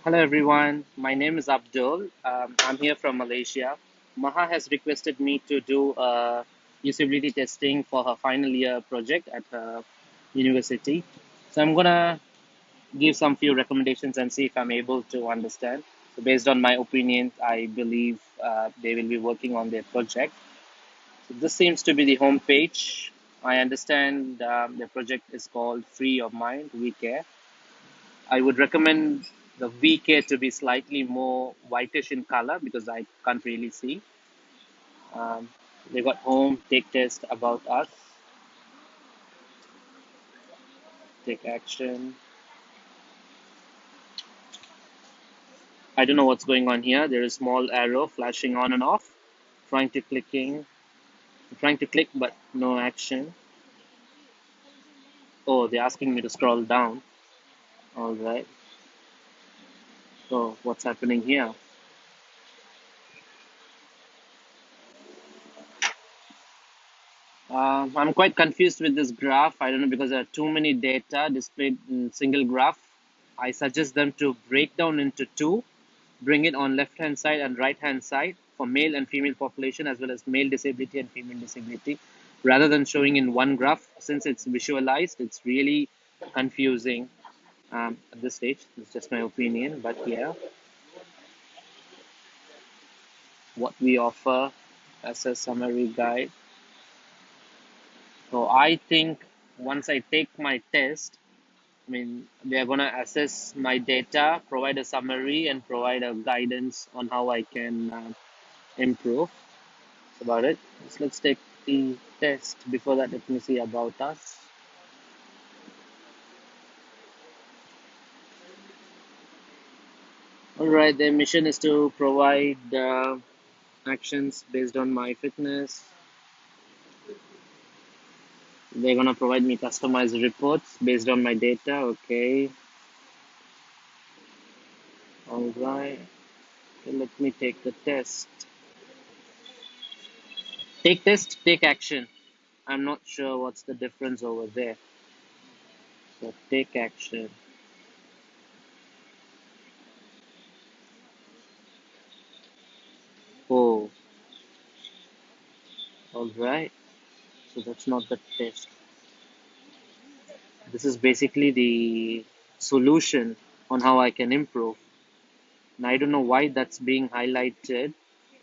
Hello everyone, my name is Abdul. I'm here from Malaysia. Maha has requested me to do usability testing for her final year project at her university. So I'm gonna give some few recommendations and see if I'm able to understand. So based on my opinion, I believe they will be working on their project. So this seems to be the home page. I understand the project is called Free of Mind, We Care. I would recommend the VK to be slightly more whitish in color because I can't really see. Um, they got home, take test, about us, take action. I don't know what's going on here. There is a small arrow flashing on and off, trying to clicking, trying to click but no action. Oh, they're asking me to scroll down. All right. So what's happening here? I'm quite confused with this graph. I don't know because there are too many data displayed in single graph. I suggest them to break down into two, bring it on left hand side and right hand side for male and female population as well as male disability and female disability rather than showing in one graph. Since it's visualized, it's really confusing at this stage. It's just my opinion, but yeah, what we offer as a summary guide. So I think once I take my test, I mean, they are going to assess my data, provide a summary, and provide a guidance on how I can improve. That's about it. So let's take the test. Before that, let me see about us. All right, their mission is to provide actions based on my fitness. They're going to provide me customized reports based on my data. Okay. All right. Okay, let me take the test. Take test, take action. I'm not sure what's the difference over there. So take action. Oh, all right. So that's not the test. This is basically the solution on how I can improve. And I don't know why that's being highlighted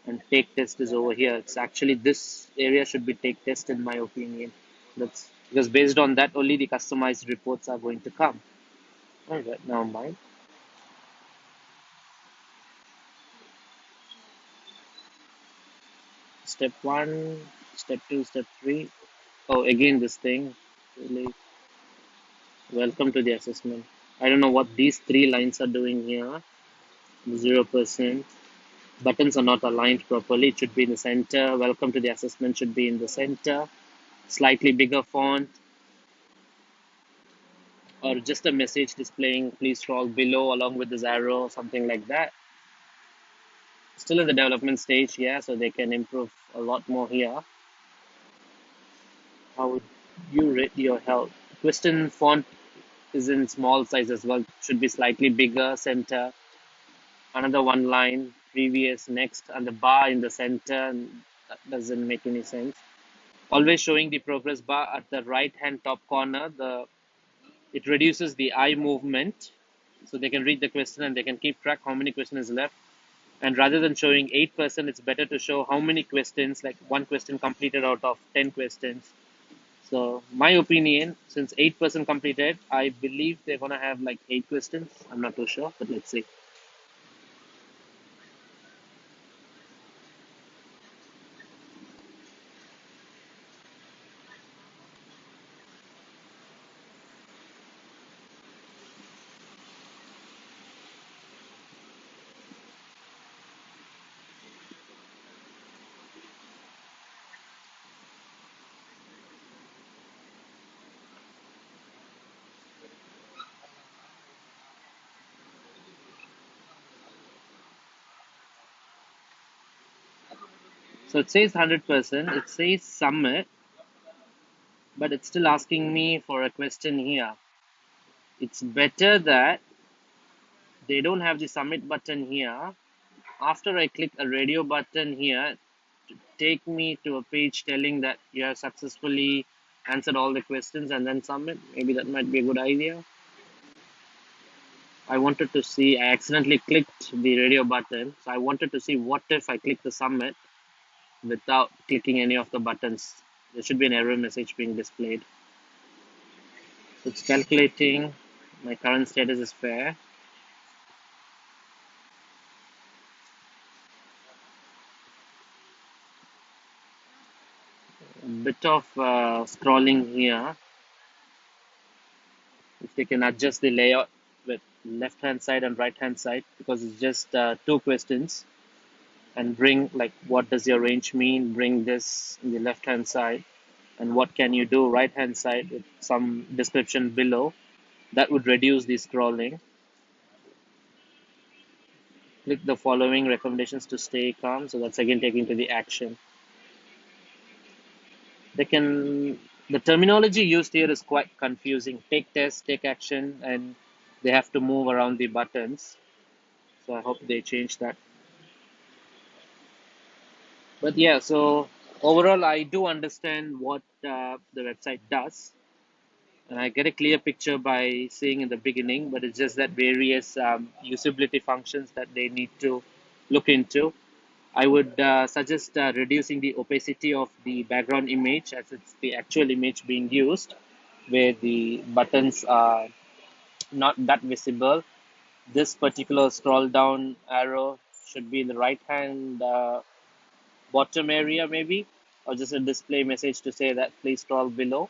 and take test is over here. It's actually this area should be take test in my opinion. That's because based on that only the customized reports are going to come. All right, now mind. Step one, step two, step three. Oh, again this thing. Really, welcome to the assessment. I don't know what these three lines are doing here. 0%. Buttons are not aligned properly. It should be in the center. Welcome to the assessment should be in the center. Slightly bigger font or just a message displaying please scroll below along with this arrow, something like that. Still in the development stage, yeah, so they can improve a lot more here. How would you rate your health? Question font is in small size as well. Should be slightly bigger, center. Another one line, previous, next, and the bar in the center. That doesn't make any sense. Always showing the progress bar at the right hand top corner. It reduces the eye movement so they can read the question and they can keep track how many questions is left. And rather than showing 8%, it's better to show how many questions, like one question completed out of 10 questions. So my opinion, since 8% completed, I believe they're gonna have like 8 questions. I'm not too sure, but let's see. So it says 100%, it says submit, but it's still asking me for a question here. It's better that they don't have the submit button here. After I click a radio button here, take me to a page telling that you have successfully answered all the questions and then submit. Maybe that might be a good idea. I wanted to see, I accidentally clicked the radio button. So I wanted to see what if I click the submit without clicking any of the buttons. There should be an error message being displayed. So it's calculating. My current status is fair. A bit of scrolling here. If they can adjust the layout with left hand side and right hand side, because it's just two questions, and bring like what does your range mean, bring this in the left hand side, and what can you do right hand side with some description below. That would reduce the scrolling. Click the following recommendations to stay calm. So that's again taking to the action. They can, the terminology used here is quite confusing. Take test, take action, and they have to move around the buttons. So I hope they change that. But yeah, so overall, I do understand what the website does, and I get a clear picture by seeing in the beginning. But it's just that various usability functions that they need to look into. I would suggest reducing the opacity of the background image, as it's the actual image being used, where the buttons are not that visible. This particular scroll down arrow should be in the right hand bottom area, maybe, or just a display message to say that please scroll below.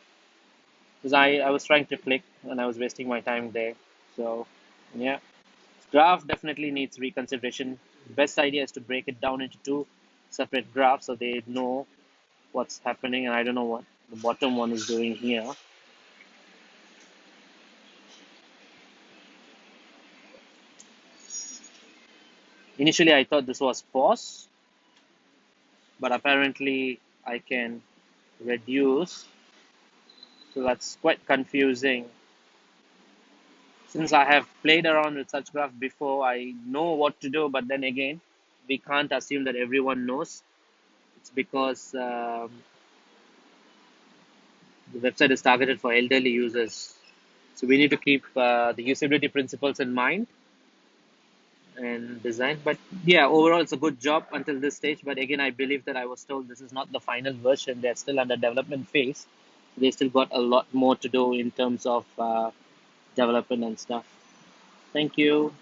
Because I was trying to click and I was wasting my time there. So, yeah, graph definitely needs reconsideration. Best idea is to break it down into two separate graphs so they know what's happening, and I don't know what the bottom one is doing here. Initially, I thought this was pause, but apparently I can reduce, so that's quite confusing. Since I have played around with such graph before, I know what to do, but then again, we can't assume that everyone knows. It's because the website is targeted for elderly users. So we need to keep the usability principles in mind and design. But yeah, overall, it's a good job until this stage. But again, I believe that I was told this is not the final version. They're still under development phase. They still got a lot more to do in terms of development and stuff. Thank you.